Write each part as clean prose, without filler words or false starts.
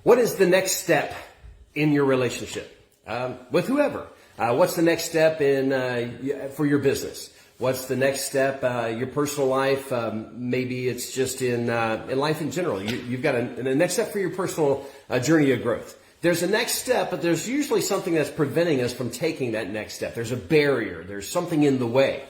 What is the next step in your relationship with whoever? What's the next step for your business? What's the next step, your personal life? Maybe it's just in life in general. You've got a next step for your personal journey of growth. There's a next step, but there's usually something that's preventing us from taking that next step. There's a barrier. There's something in the way.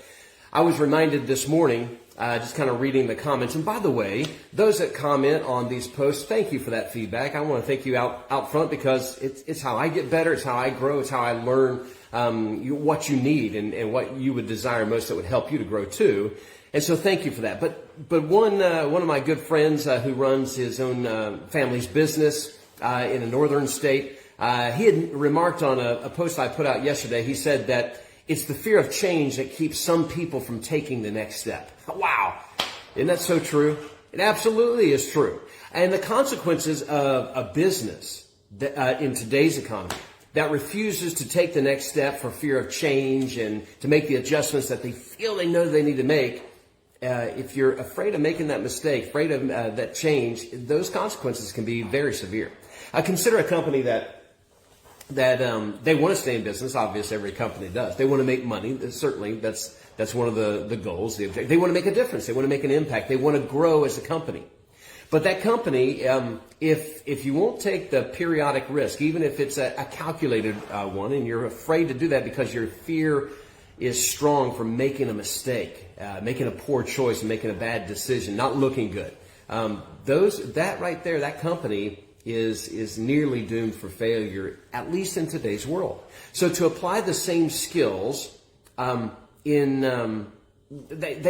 I was reminded this morning, just kind of reading the comments. And by the way, those that comment on these posts, thank you for that feedback. I want to thank you out front because it's how I get better. It's how I grow. It's how I learn what you need and what you would desire most that would help you to grow too. And so thank you for that. But one of my good friends who runs his own family's business in a northern state, he had remarked on a post I put out yesterday. He said that it's the fear of change that keeps some people from taking the next step. Wow. Isn't that so true? It absolutely is true. And the consequences of a business in today's economy that refuses to take the next step for fear of change and to make the adjustments that they feel they know they need to make, if you're afraid of making that mistake, afraid of that change, those consequences can be very severe. Consider a company that they want to stay in business. Obviously, every company does. They want to make money. Certainly, that's one of the goals. The objective. They want to make a difference. They want to make an impact. They want to grow as a company. But that company, if you won't take the periodic risk, even if it's a calculated one, and you're afraid to do that because your fear is strong from making a mistake, making a poor choice, and making a bad decision, not looking good. That right there, that company is nearly doomed for failure, at least in today's world. So to apply the same skills that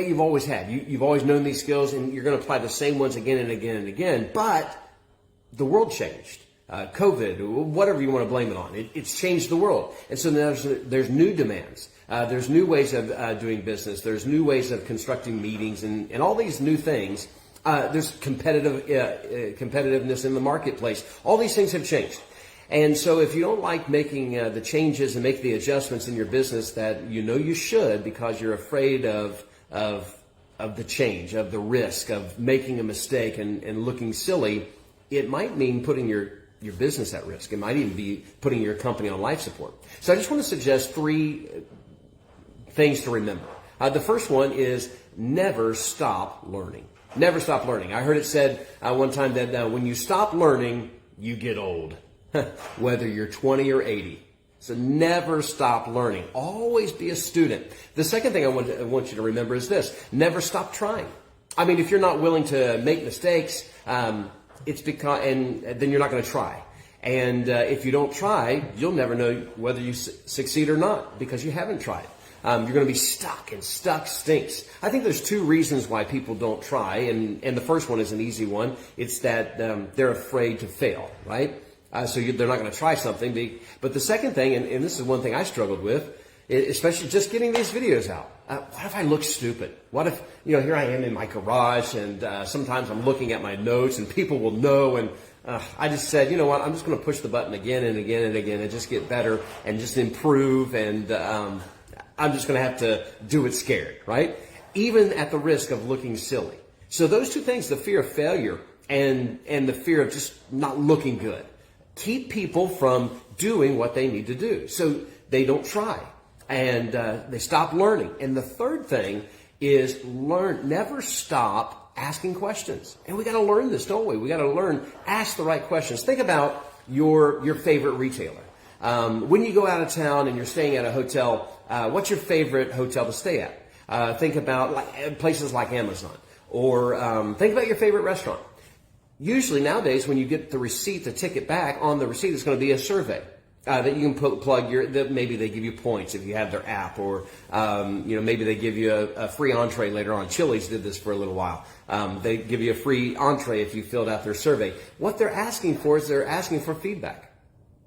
you've always had, you've always known these skills, and you're going to apply the same ones again and again and again. But the world changed. COVID, whatever you want to blame it on, it's changed the world, and so there's new demands. There's new ways of doing business. There's new ways of constructing meetings, and all these new things. There's competitiveness in the marketplace. All these things have changed. And so if you don't like making the changes and make the adjustments in your business that you know you should because you're afraid of the change, of the risk, of making a mistake and looking silly, it might mean putting your business at risk. It might even be putting your company on life support. So I just want to suggest 3 things to remember. The first one is never stop learning. Never stop learning. I heard it said one time that when you stop learning, you get old, whether you're 20 or 80. So never stop learning. Always be a student. The second thing I want you to remember is this. Never stop trying. I mean, if you're not willing to make mistakes, it's because, and then you're not going to try. And if you don't try, you'll never know whether you succeed or not because you haven't tried. You're going to be stuck, and stuck stinks. I think there's 2 reasons why people don't try, and the first one is an easy one. It's that they're afraid to fail, right? So they're not going to try something. But the second thing, and this is one thing I struggled with, especially just getting these videos out. What if I look stupid? What if, here I am in my garage, and sometimes I'm looking at my notes, and people will know, and I just said, you know what, I'm just going to push the button again and again and again and just get better and just improve, and I'm just going to have to do it scared, right? Even at the risk of looking silly. So those 2 things, the fear of failure and the fear of just not looking good, keep people from doing what they need to do. So they don't try and they stop learning. And the third thing is never stop asking questions. And we got to learn this, don't we? We got to ask the right questions. Think about your favorite retailer. When you go out of town and you're staying at a hotel, what's your favorite hotel to stay at? Think about places like Amazon, or think about your favorite restaurant. Usually nowadays, when you get the receipt, the ticket back, on the receipt is going to be a survey that you can plug maybe they give you points if you have their app, or maybe they give you a free entree later on. Chili's did this for a little while. They give you a free entree if you filled out their survey. What they're asking for is they're asking for feedback.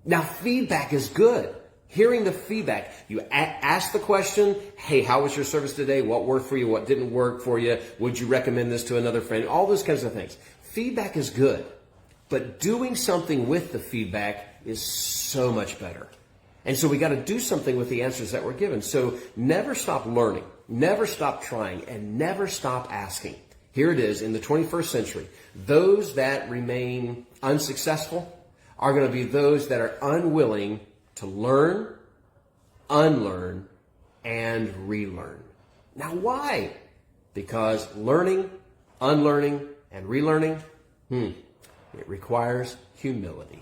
Now, feedback is good. Hearing the feedback, you ask the question, hey, how was your service today? What worked for you? What didn't work for you? Would you recommend this to another friend? All those kinds of things. Feedback is good, but doing something with the feedback is so much better. And so we got to do something with the answers that we're given. So never stop learning, never stop trying, and never stop asking. Here it is in the 21st century. Those that remain unsuccessful are going to be those that are unwilling to learn, unlearn, and relearn. Now, why? Because learning, unlearning, and relearning, it requires humility.